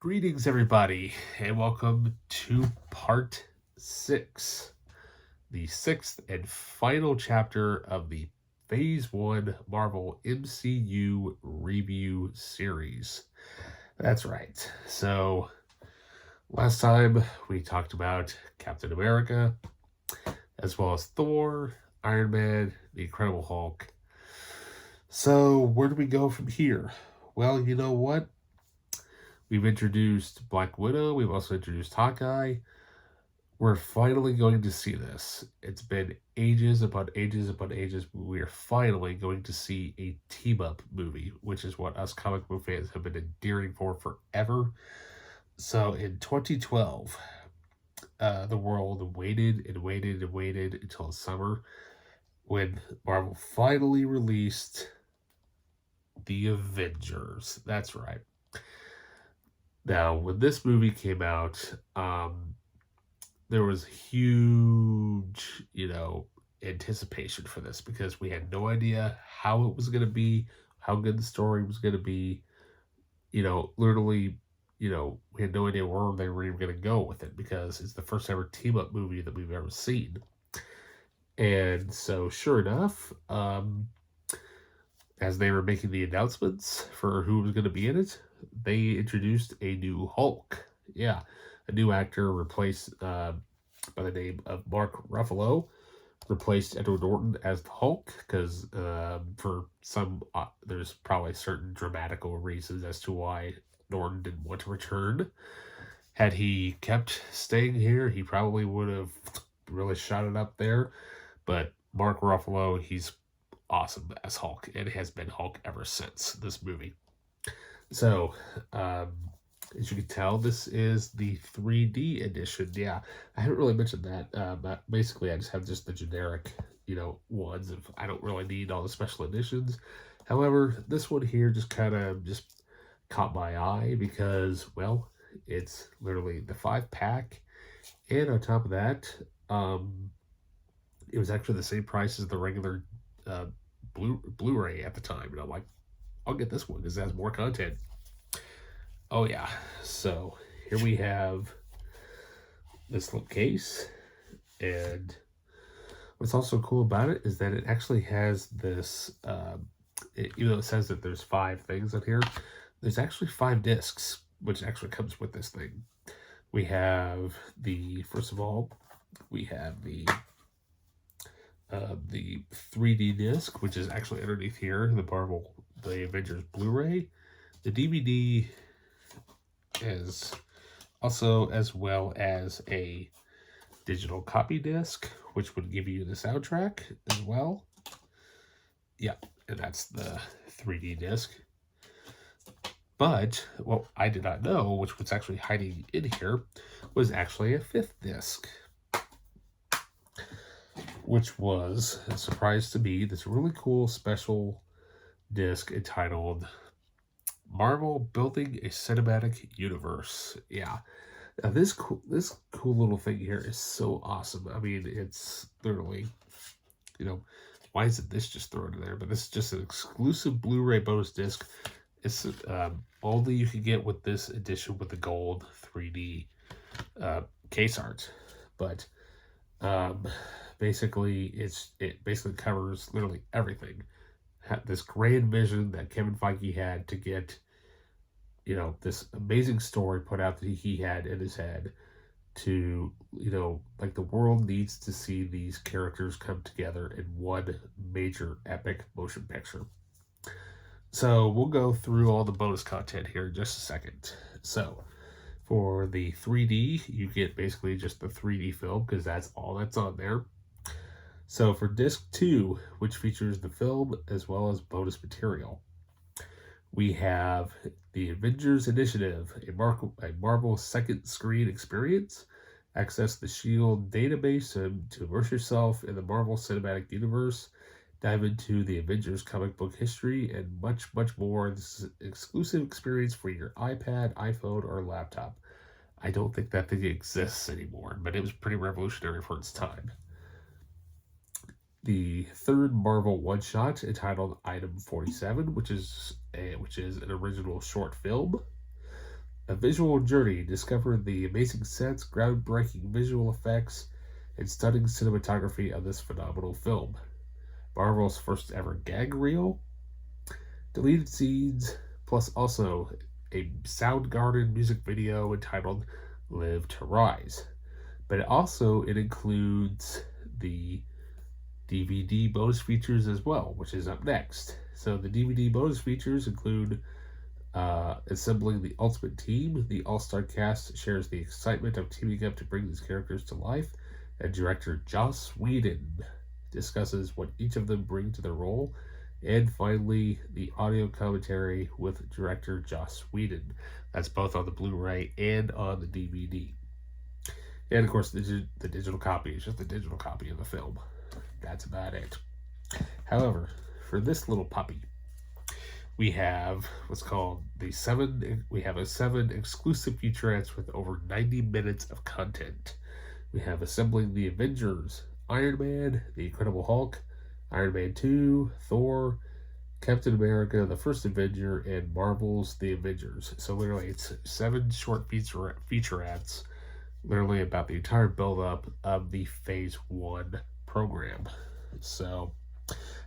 Greetings, everybody, and welcome to part 6, the sixth and final chapter of the Phase 1 Marvel MCU review series. That's right. So, last time we talked about Captain America, as well as Thor, Iron Man, the Incredible Hulk. So, where do we go from here? Well, you know what? We've introduced Black Widow. We've also introduced Hawkeye. We're finally going to see this. It's been ages upon ages upon ages. We're finally going to see a team-up movie, which is what us comic book fans have been endearing for forever. So in 2012, the world waited and waited and waited until summer when Marvel finally released the Avengers. That's right. Now, when this movie came out, there was huge, anticipation for this because we had no idea how it was going to be, how good the story was going to be. Literally, we had no idea where they were even going to go with it because it's the first ever team up movie that we've ever seen. And so, sure enough, as they were making the announcements for who was going to be in it, they introduced a new Hulk. Yeah, a new actor replaced by the name of Mark Ruffalo, replaced Edward Norton as the Hulk because for some, there's probably certain dramatical reasons as to why Norton didn't want to return. Had he kept staying here, he probably would have really shot it up there. But Mark Ruffalo, he's awesome as Hulk and has been Hulk ever since this movie. So, as you can tell, this is the 3D edition. Yeah, I haven't really mentioned that. But basically, I just have just the generic, ones. I don't really need all the special editions. However, this one here just kind of just caught my eye because, well, it's literally the 5-pack. And on top of that, it was actually the same price as the regular Blu-ray at the time. And I'm like, I'll get this one because it has more content. Oh yeah, so here we have this little case, and what's also cool about it is that it actually has this, even though it says that there's 5 things in here, there's actually 5 discs, which actually comes with this thing. We have first of all, we have the 3D disc, which is actually underneath here, the Avengers Blu-ray. The DVD is also, as well as a digital copy disc, which would give you the soundtrack as well. Yeah, and that's the 3D disc. But what I did not know, which was actually hiding in here, was actually a 5th disc, which was a surprise to me. This really cool special disc entitled Marvel Building a Cinematic Universe. Yeah. Now this cool little thing here is so awesome. I mean, it's literally, why isn't this just thrown in there? But this is just an exclusive Blu-ray bonus disc. It's only you can get with this edition with the gold 3D case art. But basically, it basically covers literally everything. This grand vision that Kevin Feige had to get, this amazing story put out that he had in his head to, like the world needs to see these characters come together in one major epic motion picture. So we'll go through all the bonus content here in just a second. So for the 3D, you get basically just the 3D film because that's all that's on there. So for disc 2, which features the film as well as bonus material, we have the Avengers Initiative, a Marvel second screen experience. Access the S.H.I.E.L.D. database to immerse yourself in the Marvel Cinematic Universe, dive into the Avengers comic book history, and much, much more. This is an exclusive experience for your iPad, iPhone, or laptop. I don't think that thing exists anymore, but it was pretty revolutionary for its time. The 3rd Marvel one-shot entitled Item 47, which is an original short film. A visual journey discovered the amazing sets, groundbreaking visual effects, and stunning cinematography of this phenomenal film. Marvel's first ever gag reel, deleted scenes, plus also a Soundgarden music video entitled Live to Rise. But it includes the DVD bonus features as well, which is up next. So the DVD bonus features include assembling the ultimate team. The all-star cast shares the excitement of teaming up to bring these characters to life, and director Joss Whedon discusses what each of them bring to their role. And finally, the audio commentary with director Joss Whedon. That's both on the Blu-ray and on the DVD. And of course, the digital copy is just the digital copy of the film. That's about it. However, for this little puppy, we have what's called a 7 exclusive featurettes with over 90 minutes of content. We have assembling the Avengers, Iron Man, the Incredible Hulk, Iron Man 2, Thor, Captain America, the First Avenger, and Marvel's The Avengers. So literally it's 7 short featurettes, literally about the entire build-up of the Phase 1 program. So,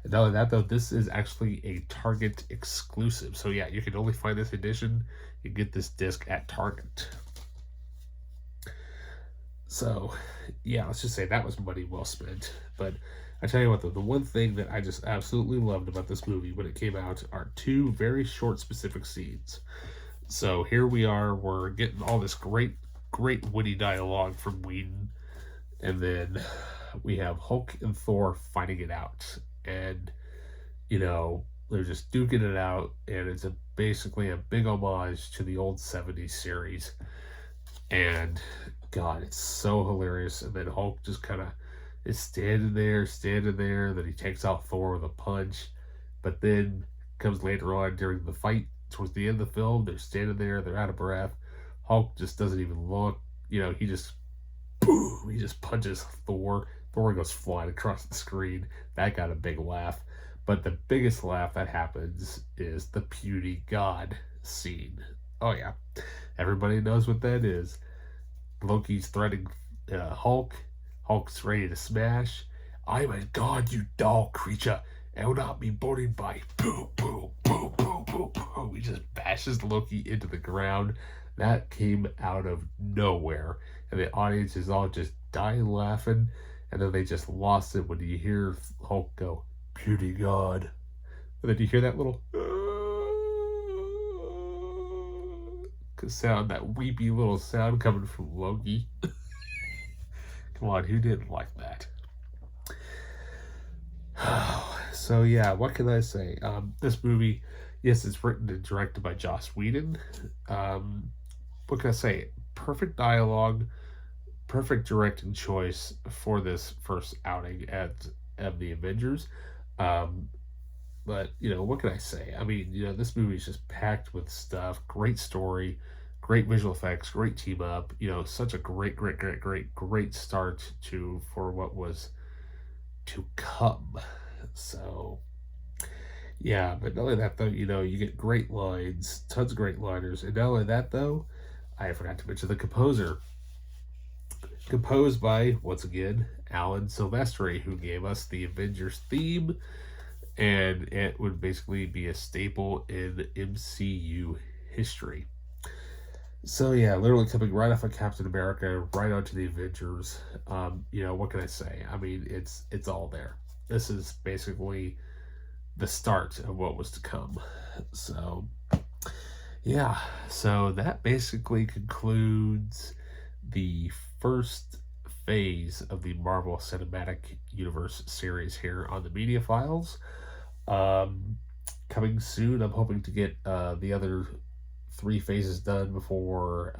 and not only that though, this is actually a Target exclusive. So yeah, you can only find this edition. You get this disc at Target. So yeah, let's just say that was money well spent. But I tell you what though, the one thing that I just absolutely loved about this movie when it came out are 2 very short specific scenes. So here we are, we're getting all this great witty dialogue from Whedon, and then we have Hulk and Thor fighting it out, and they're just duking it out, and it's basically a big homage to the old 70s series. And God, it's so hilarious. And then Hulk just kind of is standing there, then he takes out Thor with a punch. But then comes later on during the fight towards the end of the film, they're standing there, they're out of breath. Hulk just doesn't even look, he just punches Thor. Thor goes flying across the screen. That got a big laugh. But the biggest laugh that happens is the puny god scene. Oh yeah, everybody knows what that is. Loki's threatening Hulk. Hulk's ready to smash. I'm a god, you dull creature. I will not be born by. Boom, boom, boom, boom, boom, boom. He just bashes Loki into the ground. That came out of nowhere. And the audience is all just dying laughing. And then they just lost it when you hear Hulk go, "Puny God." And then you hear that little sound, that weepy little sound coming from Loki. Come on, who didn't like that? So yeah, what can I say? This movie, yes, it's written and directed by Joss Whedon. What can I say? Perfect dialogue, perfect directing choice for this first outing of the Avengers. But what can I say? I mean, this movie is just packed with stuff. Great story, great visual effects, great team up. Such a great start for what was to come. So yeah, but not only that though, you get great lines, tons of great liners, and not only that though, I forgot to mention the composer. Composed by, once again, Alan Silvestri, who gave us the Avengers theme, and it would basically be a staple in MCU history. So yeah, literally coming right off of Captain America, right onto the Avengers. What can I say? I mean, it's all there. This is basically the start of what was to come. So yeah, so that basically concludes the first phase of the Marvel Cinematic Universe series here on the Media Files. Coming soon, I'm hoping to get the other 3 phases done before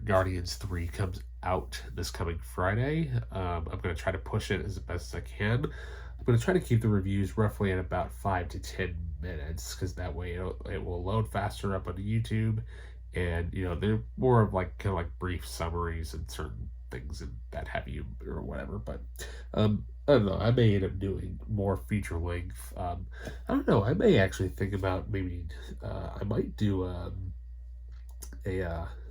Guardians 3 comes out this coming Friday. I'm going to try to push it as best as I can. I'm going to try to keep the reviews roughly at about 5 to 10 minutes, because that way it will load faster up on YouTube, and they're more of kind of brief summaries and certain things and that have you or whatever. But I don't know. I may end up doing more feature length. I don't know. I may actually think about maybe I might do a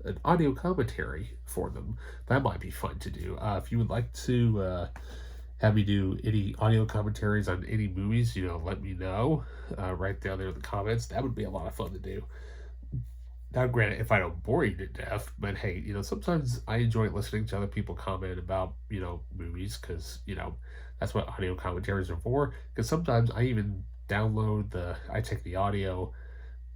an audio commentary for them. That might be fun to do. If you would like to have me do any audio commentaries on any movies, let me know right down there in the comments. That would be a lot of fun to do. Now, granted, if I don't bore you to death, but hey, sometimes I enjoy listening to other people comment about, movies because, that's what audio commentaries are for. Because sometimes I even I take the audio,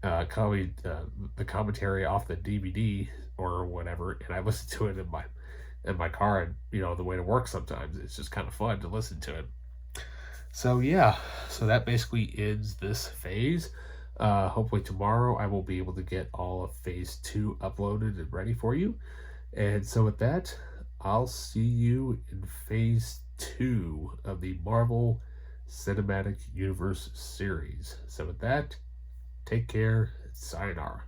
the commentary off the DVD or whatever, and I listen to it in my car and, the way to work sometimes. It's just kind of fun to listen to it. So yeah, so that basically ends this phase. Hopefully tomorrow I will be able to get all of phase 2 uploaded and ready for you. And so with that, I'll see you in phase 2 of the Marvel Cinematic Universe series. So with that, take care. Sayonara.